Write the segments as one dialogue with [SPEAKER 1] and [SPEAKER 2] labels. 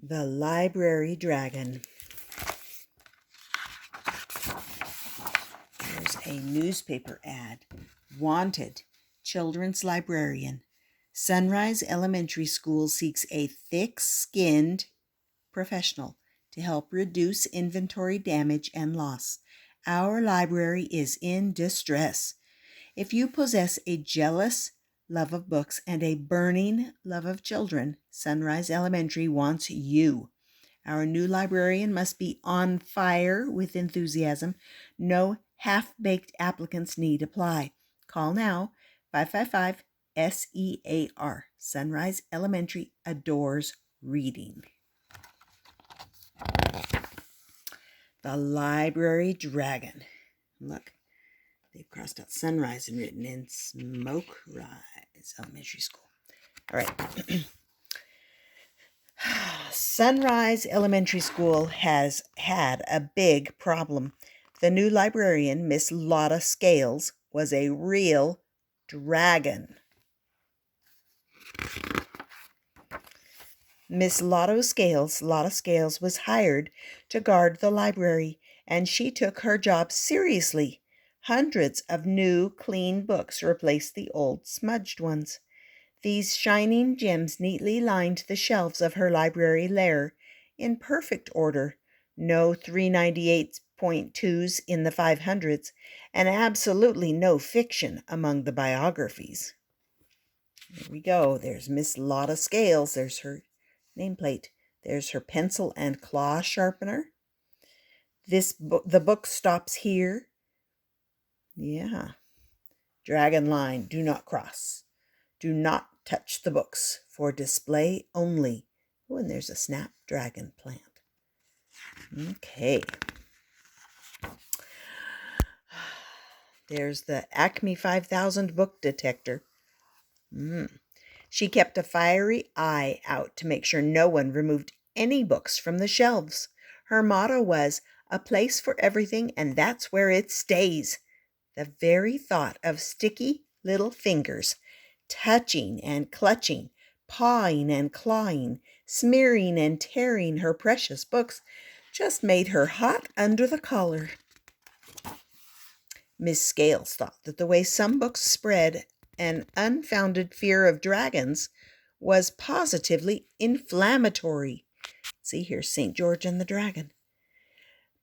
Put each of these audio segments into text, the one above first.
[SPEAKER 1] The Library Dragon. There's a newspaper ad. Wanted, children's librarian. Sunrise Elementary School seeks a thick-skinned professional to help reduce inventory damage and loss. Our library is in distress. If you possess a jealous love of books and a burning love of children, Sunrise Elementary wants you. Our new librarian must be on fire with enthusiasm. No half-baked applicants need apply. Call now, 555-SEAR. Sunrise Elementary adores reading. The Library Dragon. Look, they've crossed out Sunrise and written in Smoke Rise Elementary School. All right. Sunrise Elementary School has had a big problem. The new librarian, Miss Lotta Scales, was a real dragon. Miss Lotta Scales was hired to guard the library, and she took her job seriously. Hundreds of new, clean books replaced the old, smudged ones. These shining gems neatly lined the shelves of her library lair in perfect order. No 398.2s in the 500s, and absolutely no fiction among the biographies. Here we go. There's Miss Lotta Scales. There's her nameplate. There's her pencil and claw sharpener. The book stops here. Yeah. Dragon line, do not cross. Do not touch the books, for display only. Oh, and there's a snapdragon plant. Okay. There's the Acme 5000 book detector. She kept a fiery eye out to make sure no one removed any books from the shelves. Her motto was, "A place for everything, and that's where it stays." The very thought of sticky little fingers touching and clutching, pawing and clawing, smearing and tearing her precious books just made her hot under the collar. Miss Scales thought that the way some books spread an unfounded fear of dragons was positively inflammatory. See here, St. George and the Dragon.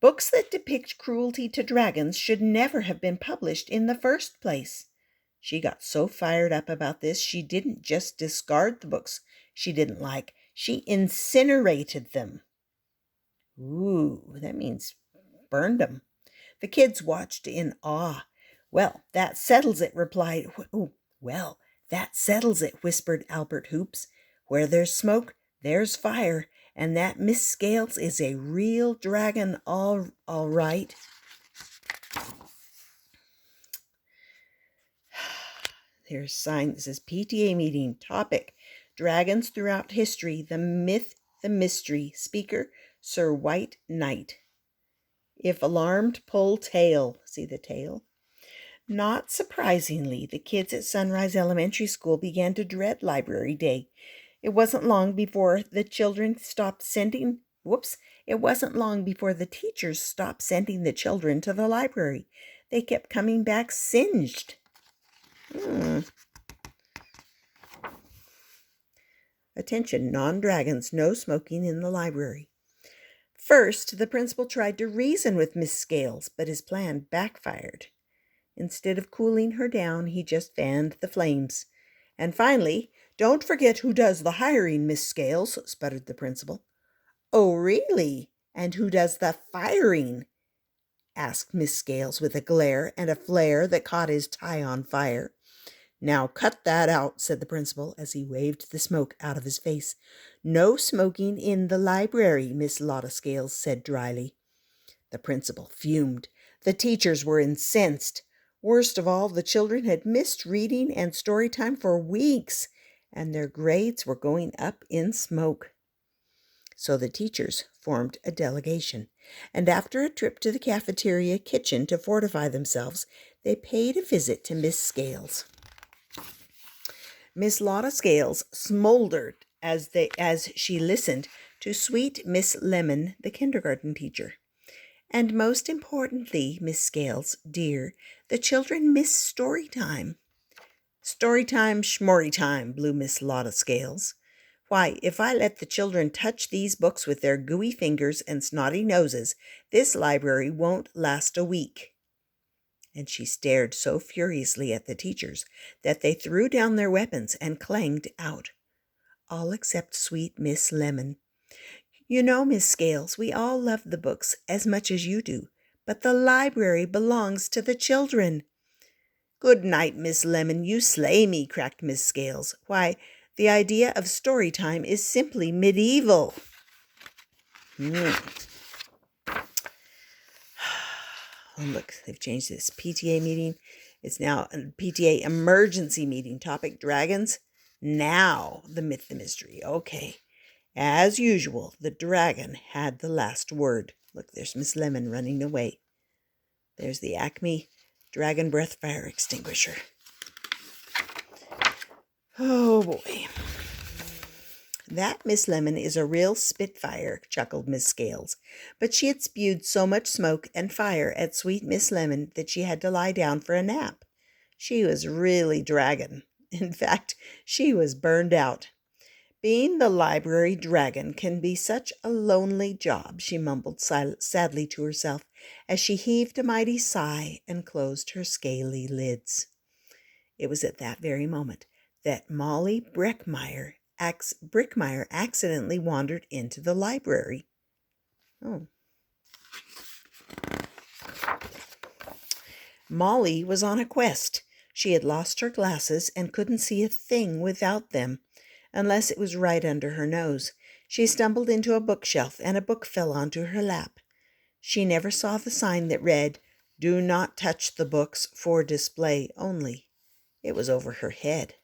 [SPEAKER 1] Books that depict cruelty to dragons should never have been published in the first place. She got so fired up about this, she didn't just discard the books she didn't like. She incinerated them. Ooh, that means burned them. The kids watched in awe. "Well, that settles it," replied. "Well, that settles it," whispered Albert Hoops. "Where there's smoke, there's fire, and that Miss Scales is a real dragon, all right." Here's a sign that says PTA meeting. Topic: Dragons throughout history. The myth, the mystery. Speaker: Sir White Knight. If alarmed, pull tail. See the tail? Not surprisingly, the kids at Sunrise Elementary School began to dread Library Day. It wasn't long before the teachers stopped sending the children to the library. They kept coming back singed. Attention, non-dragons, no smoking in the library. First, the principal tried to reason with Miss Scales, but his plan backfired. Instead of cooling her down, he just fanned the flames. And finally, "Don't forget who does the hiring, Miss Scales," sputtered the principal. "Oh, really? And who does the firing?" asked Miss Scales with a glare and a flare that caught his tie on fire. "Now cut that out," said the principal as he waved the smoke out of his face. "No smoking in the library," Miss Lotta Scales said dryly. The principal fumed. The teachers were incensed. Worst of all, the children had missed reading and story time for weeks, and their grades were going up in smoke. So the teachers formed a delegation, and after a trip to the cafeteria kitchen to fortify themselves, they paid a visit to Miss Scales. Miss Lotta Scales smoldered as she listened to sweet Miss Lemon, the kindergarten teacher. And most importantly, Miss Scales, dear, the children miss story time. Story time, schmory time, blew Miss Lotta Scales. Why, if I let the children touch these books with their gooey fingers and snotty noses, this library won't last a week. And she stared so furiously at the teachers that they threw down their weapons and clanged out, all except sweet Miss Lemon. You know, Miss Scales, we all love the books as much as you do, but the library belongs to the children. Good night, Miss Lemon, you slay me, cracked Miss Scales. Why, the idea of story time is simply medieval. Oh, look, they've changed this PTA meeting. It's now a PTA emergency meeting. Topic, dragons. Now, the myth, the mystery. Okay. As usual, the dragon had the last word. Look, there's Miss Lemon running away. There's the Acme Dragon Breath Fire Extinguisher. Oh, boy. That Miss Lemon is a real spitfire, chuckled Miss Scales. But she had spewed so much smoke and fire at sweet Miss Lemon that she had to lie down for a nap. She was really dragon. In fact, she was burned out. Being the library dragon can be such a lonely job, she mumbled sadly to herself as she heaved a mighty sigh and closed her scaly lids. It was at that very moment that Molly Brickmeyer accidentally wandered into the library. Oh. Molly was on a quest. She had lost her glasses and couldn't see a thing without them, unless it was right under her nose. She stumbled into a bookshelf, and a book fell onto her lap. She never saw the sign that read, "Do not touch the books, for display only." It was over her head.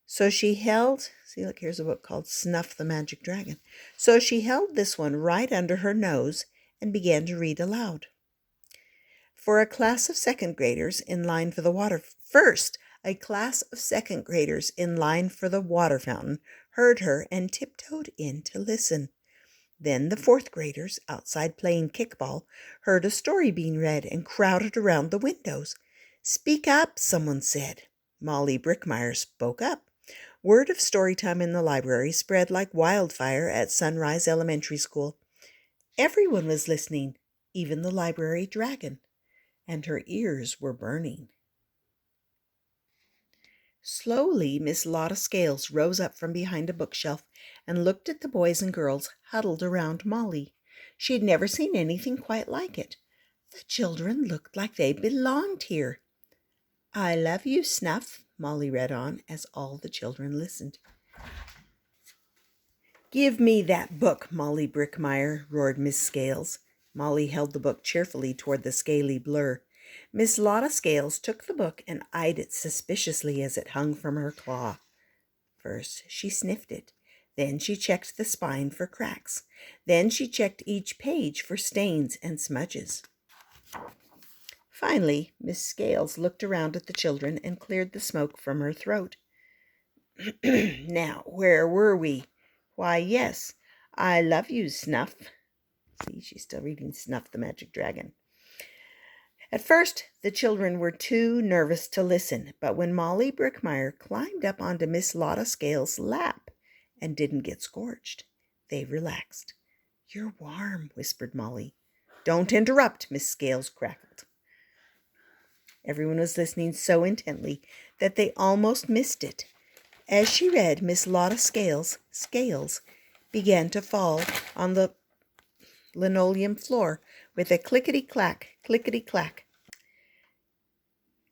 [SPEAKER 1] So she held, see, look, here's a book called Snuff the Magic Dragon. So she held this one right under her nose and began to read aloud. For a class of second graders in line for the water fountain heard her and tiptoed in to listen. Then the fourth graders, outside playing kickball, heard a story being read and crowded around the windows. "Speak up," someone said. Molly Brickmeyer spoke up. Word of story time in the library spread like wildfire at Sunrise Elementary School. Everyone was listening, even the library dragon, and her ears were burning. Slowly, Miss Lotta Scales rose up from behind a bookshelf and looked at the boys and girls huddled around Molly. She had never seen anything quite like it. The children looked like they belonged here. "I love you, Snuff," Molly read on as all the children listened. "Give me that book, Molly Brickmeyer," roared Miss Scales. Molly held the book cheerfully toward the scaly blur. Miss Lotta Scales took the book and eyed it suspiciously as it hung from her claw. First, she sniffed it. Then she checked the spine for cracks. Then she checked each page for stains and smudges. Finally, Miss Scales looked around at the children and cleared the smoke from her throat. "Now, where were we? Why, yes, I love you, Snuff." See, she's still reading Snuff the Magic Dragon. At first, the children were too nervous to listen, but when Molly Brickmeyer climbed up onto Miss Lotta Scales' lap and didn't get scorched, they relaxed. "You're warm," whispered Molly. "Don't interrupt," Miss Scales crackled. Everyone was listening so intently that they almost missed it. As she read, Miss Lotta Scales' scales began to fall on the linoleum floor with a clickety-clack, clickety-clack,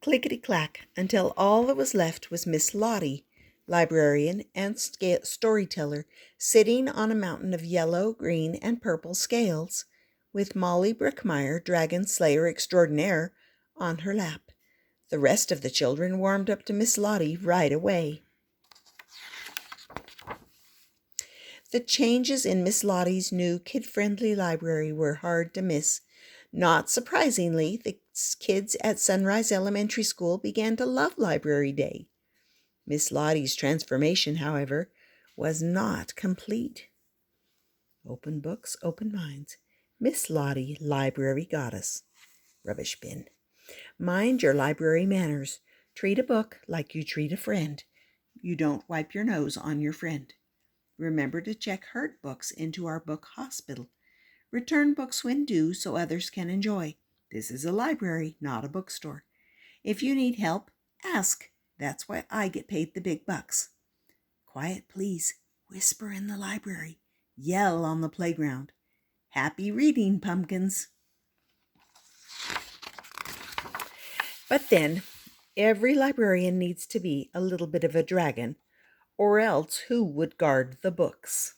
[SPEAKER 1] clickety-clack, until all that was left was Miss Lotty, librarian and storyteller, sitting on a mountain of yellow, green, and purple scales, with Molly Brickmeyer, dragon slayer extraordinaire, on her lap. The rest of the children warmed up to Miss Lotty right away. The changes in Miss Lottie's new kid-friendly library were hard to miss. Not surprisingly, the kids at Sunrise Elementary School began to love Library Day. Miss Lottie's transformation, however, was not complete. Open books, open minds. Miss Lotty, library goddess. Rubbish bin. Mind your library manners. Treat a book like you treat a friend. You don't wipe your nose on your friend. Remember to check hurt books into our book hospital. Return books when due so others can enjoy. This is a library, not a bookstore. If you need help, ask. That's why I get paid the big bucks. Quiet, please. Whisper in the library. Yell on the playground. Happy reading, pumpkins. But then, every librarian needs to be a little bit of a dragon, or else who would guard the books?